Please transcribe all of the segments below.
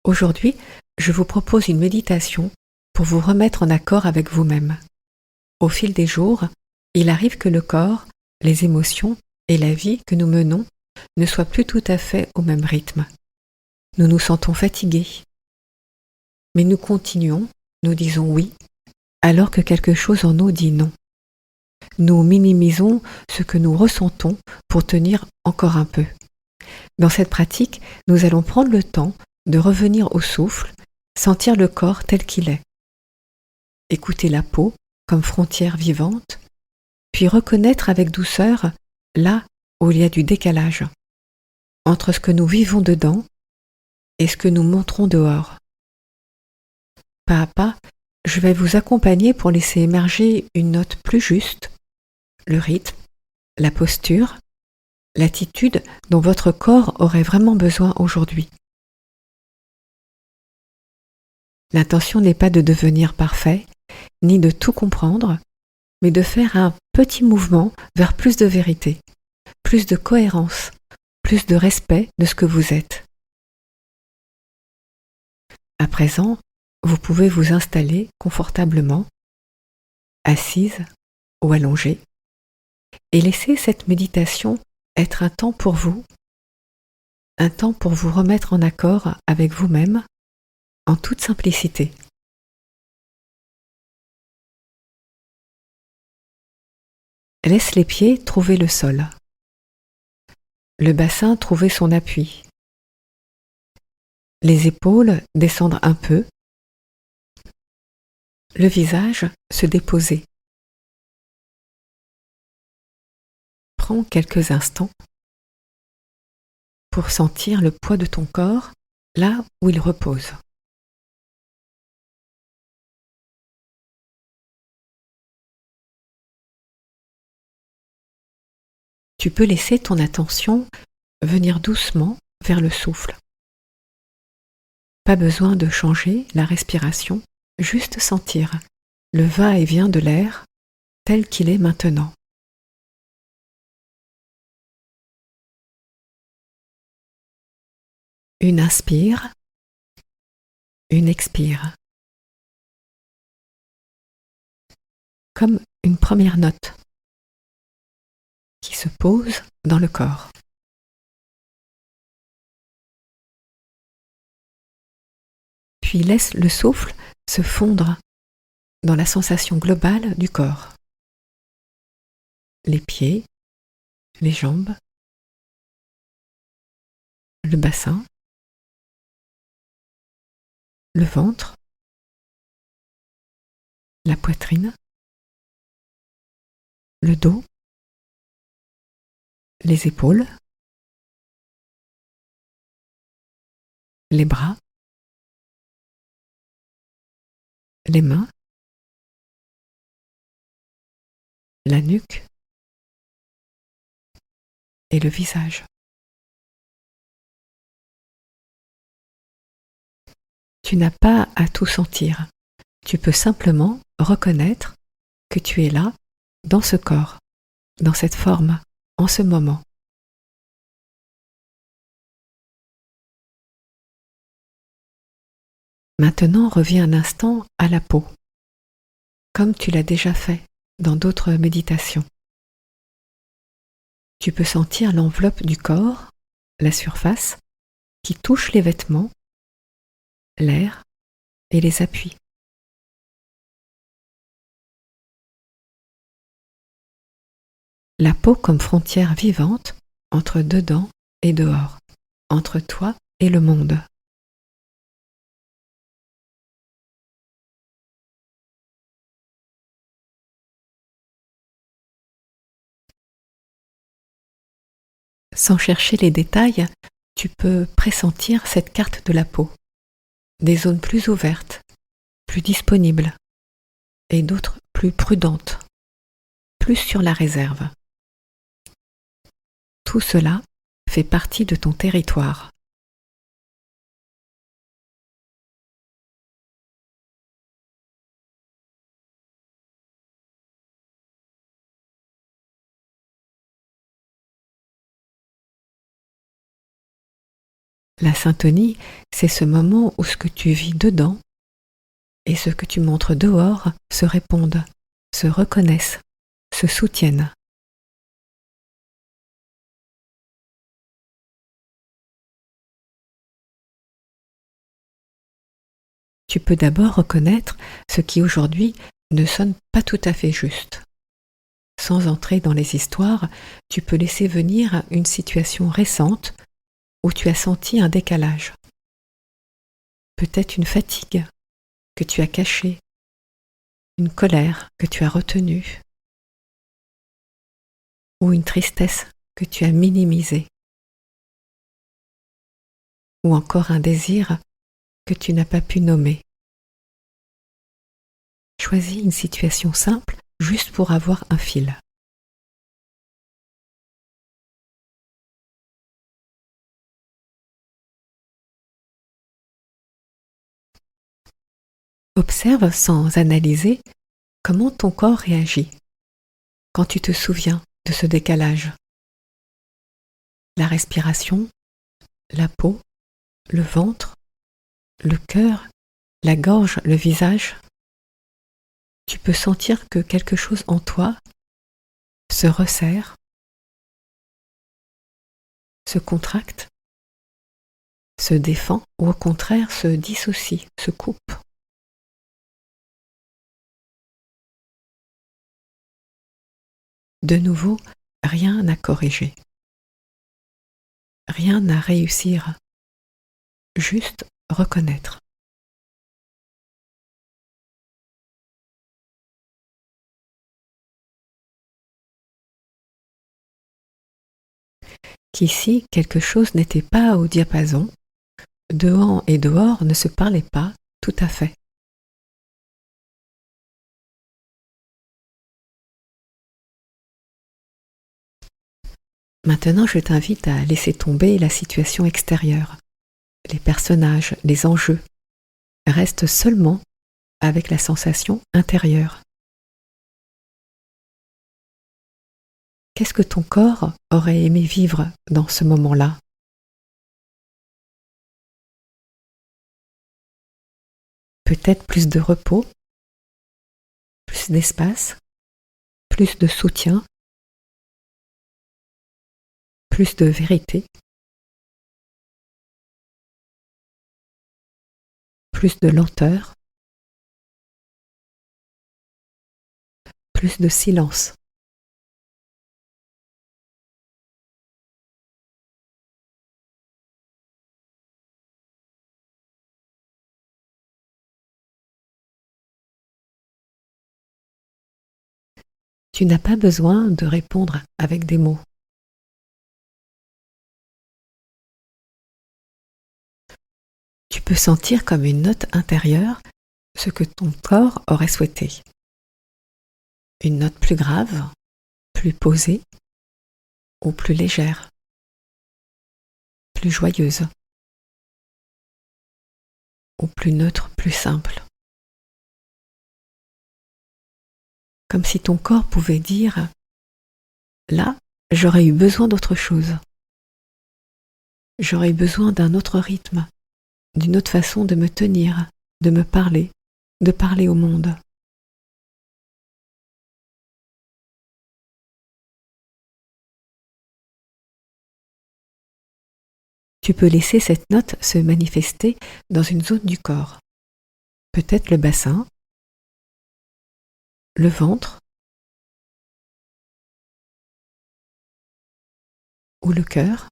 Aujourd'hui, je vous propose une méditation pour vous remettre en accord avec vous-même. Au fil des jours, il arrive que le corps, les émotions et la vie que nous menons ne soient plus tout à fait au même rythme. Nous nous sentons fatigués. Mais nous continuons, nous disons oui, alors que quelque chose en nous dit non. Nous minimisons ce que nous ressentons pour tenir encore un peu. Dans cette pratique, nous allons prendre le temps de revenir au souffle, sentir le corps tel qu'il est. Écouter la peau comme frontière vivante, puis reconnaître avec douceur là où il y a du décalage entre ce que nous vivons dedans et ce que nous montrons dehors. Pas à pas, je vais vous accompagner pour laisser émerger une note plus juste, le rythme, la posture, l'attitude dont votre corps aurait vraiment besoin aujourd'hui. L'intention n'est pas de devenir parfait, ni de tout comprendre, mais de faire un petit mouvement vers plus de vérité, plus de cohérence, plus de respect de ce que vous êtes. À présent, vous pouvez vous installer confortablement, assise ou allongée, et laisser cette méditation être un temps pour vous remettre en accord avec vous-même en toute simplicité. Laisse les pieds trouver le sol, le bassin trouver son appui, les épaules descendre un peu, le visage se déposer. Prends quelques instants pour sentir le poids de ton corps là où il repose. Tu peux laisser ton attention venir doucement vers le souffle. Pas besoin de changer la respiration, juste sentir le va-et-vient de l'air tel qu'il est maintenant. Une inspire, une expire. Comme une première note qui se pose dans le corps. Puis laisse le souffle se fondre dans la sensation globale du corps. Les pieds, les jambes, le bassin, le ventre, la poitrine, le dos, les épaules, les bras, les mains, la nuque et le visage. Tu n'as pas à tout sentir. Tu peux simplement reconnaître que tu es là, dans ce corps, dans cette forme, en ce moment. Maintenant, reviens un instant à la peau, comme tu l'as déjà fait dans d'autres méditations. Tu peux sentir l'enveloppe du corps, la surface, qui touche les vêtements, l'air et les appuis. La peau comme frontière vivante entre dedans et dehors, entre toi et le monde. Sans chercher les détails, tu peux pressentir cette carte de la peau. Des zones plus ouvertes, plus disponibles, et d'autres plus prudentes, plus sur la réserve. Tout cela fait partie de ton territoire. La syntonie, c'est ce moment où ce que tu vis dedans et ce que tu montres dehors se répondent, se reconnaissent, se soutiennent. Tu peux d'abord reconnaître ce qui aujourd'hui ne sonne pas tout à fait juste. Sans entrer dans les histoires, tu peux laisser venir une situation récente où tu as senti un décalage. Peut-être une fatigue que tu as cachée, une colère que tu as retenue, ou une tristesse que tu as minimisée, ou encore un désir que tu n'as pas pu nommer. Choisis une situation simple juste pour avoir un fil. Observe sans analyser comment ton corps réagit quand tu te souviens de ce décalage. La respiration, la peau, le ventre, le cœur, la gorge, le visage. Tu peux sentir que quelque chose en toi se resserre, se contracte, se défend ou au contraire se dissocie, se coupe. De nouveau, rien à corriger, rien à réussir, juste reconnaître. Qu'ici, quelque chose n'était pas au diapason, dedans et dehors ne se parlaient pas tout à fait. Maintenant, je t'invite à laisser tomber la situation extérieure, les personnages, les enjeux. Reste seulement avec la sensation intérieure. Qu'est-ce que ton corps aurait aimé vivre dans ce moment-là? Peut-être plus de repos, plus d'espace, plus de soutien, plus de vérité, plus de lenteur, plus de silence. Tu n'as pas besoin de répondre avec des mots. Tu peux sentir comme une note intérieure ce que ton corps aurait souhaité. Une note plus grave, plus posée ou plus légère, plus joyeuse ou plus neutre, plus simple. Comme si ton corps pouvait dire « Là, j'aurais eu besoin d'autre chose. J'aurais eu besoin d'un autre rythme, d'une autre façon de me tenir, de me parler, de parler au monde. » Tu peux laisser cette note se manifester dans une zone du corps. Peut-être le bassin, le ventre ou le cœur,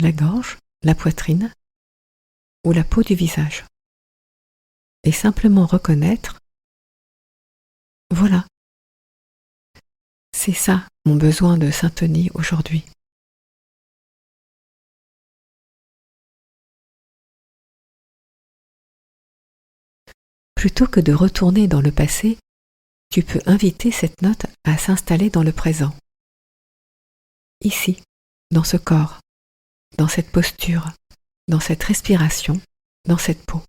la gorge, la poitrine ou la peau du visage. Et simplement reconnaître, voilà, c'est ça mon besoin de syntonie aujourd'hui. Plutôt que de retourner dans le passé, tu peux inviter cette note à s'installer dans le présent. Ici, dans ce corps, dans cette posture, dans cette respiration, dans cette peau.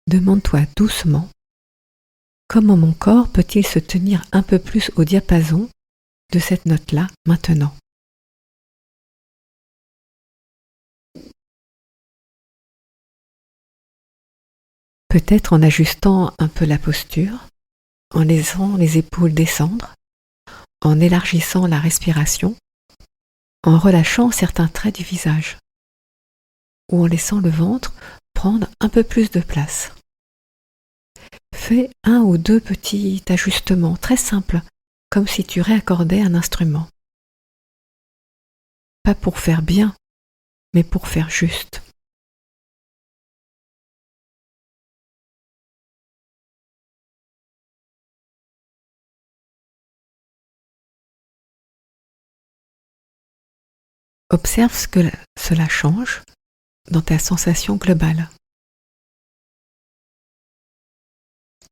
Demande-toi doucement Comment mon corps peut-il se tenir un peu plus au diapason de cette note-là maintenant? Peut-être en ajustant un peu la posture, en laissant les épaules descendre, en élargissant la respiration, en relâchant certains traits du visage, ou en laissant le ventre prendre un peu plus de place. Fais un ou deux petits ajustements très simples, comme si tu réaccordais un instrument. Pas pour faire bien, mais pour faire juste. Observe ce que cela change dans ta sensation globale.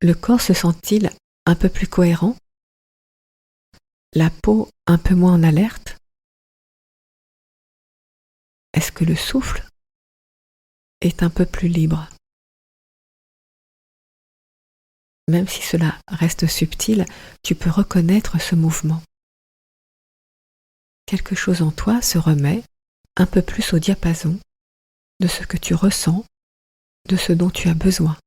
Le corps se sent-il un peu plus cohérent? La peau un peu moins en alerte? Est-ce que le souffle est un peu plus libre? Même si cela reste subtil, tu peux reconnaître ce mouvement. Quelque chose en toi se remet un peu plus au diapason de ce que tu ressens, de ce dont tu as besoin.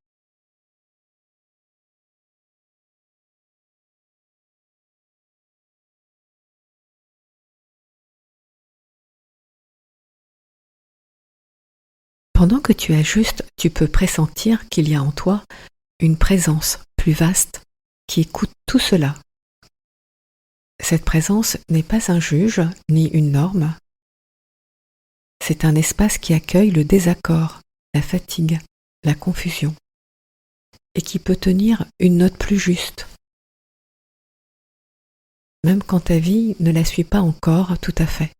Pendant que tu ajustes, tu peux pressentir qu'il y a en toi une présence plus vaste qui écoute tout cela. Cette présence n'est pas un juge ni une norme. C'est un espace qui accueille le désaccord, la fatigue, la confusion, et qui peut tenir une note plus juste, même quand ta vie ne la suit pas encore tout à fait.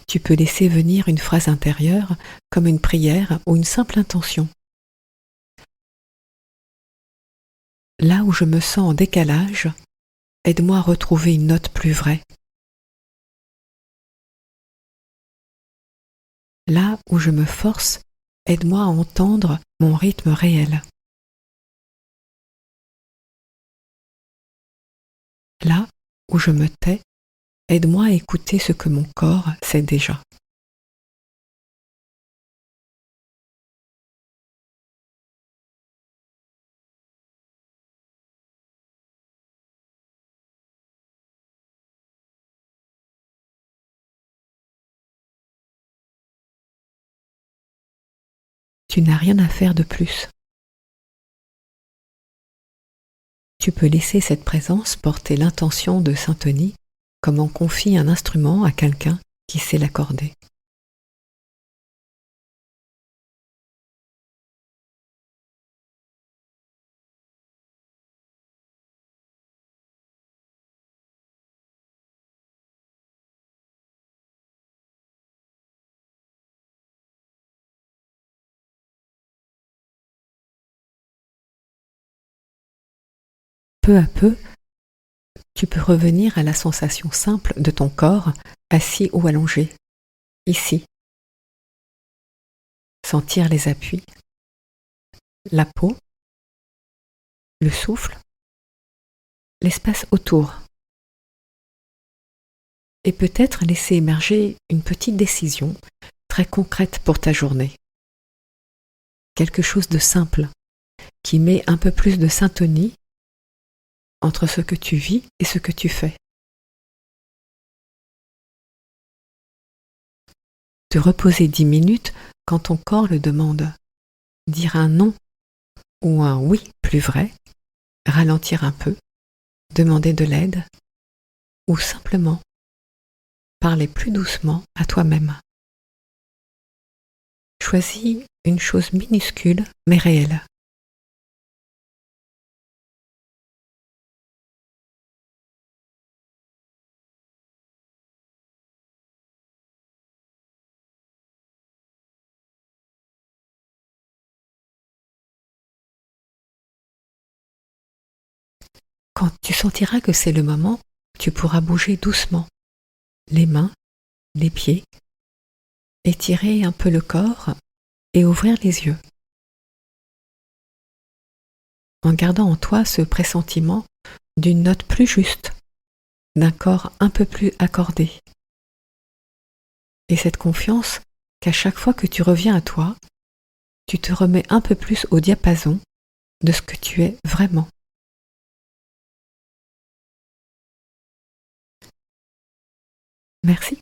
Tu peux laisser venir une phrase intérieure comme une prière ou une simple intention. Là où je me sens en décalage, aide-moi à retrouver une note plus vraie. Là où je me force, aide-moi à entendre mon rythme réel. Là où je me tais, aide-moi à écouter ce que mon corps sait déjà. Tu n'as rien à faire de plus. Tu peux laisser cette présence porter l'intention de syntonie comme on confie un instrument à quelqu'un qui sait l'accorder. Peu à peu, tu peux revenir à la sensation simple de ton corps assis ou allongé, ici. Sentir les appuis, la peau, le souffle, l'espace autour. Et peut-être laisser émerger une petite décision très concrète pour ta journée. Quelque chose de simple qui met un peu plus de syntonie entre ce que tu vis et ce que tu fais. Te reposer 10 minutes quand ton corps le demande. Dire un non ou un oui plus vrai, ralentir un peu, demander de l'aide ou simplement parler plus doucement à toi-même. Choisis une chose minuscule mais réelle. Quand tu sentiras que c'est le moment, tu pourras bouger doucement, les mains, les pieds, étirer un peu le corps et ouvrir les yeux. en gardant en toi ce pressentiment d'une note plus juste, d'un corps un peu plus accordé. Et cette confiance qu'à chaque fois que tu reviens à toi, tu te remets un peu plus au diapason de ce que tu es vraiment. Merci.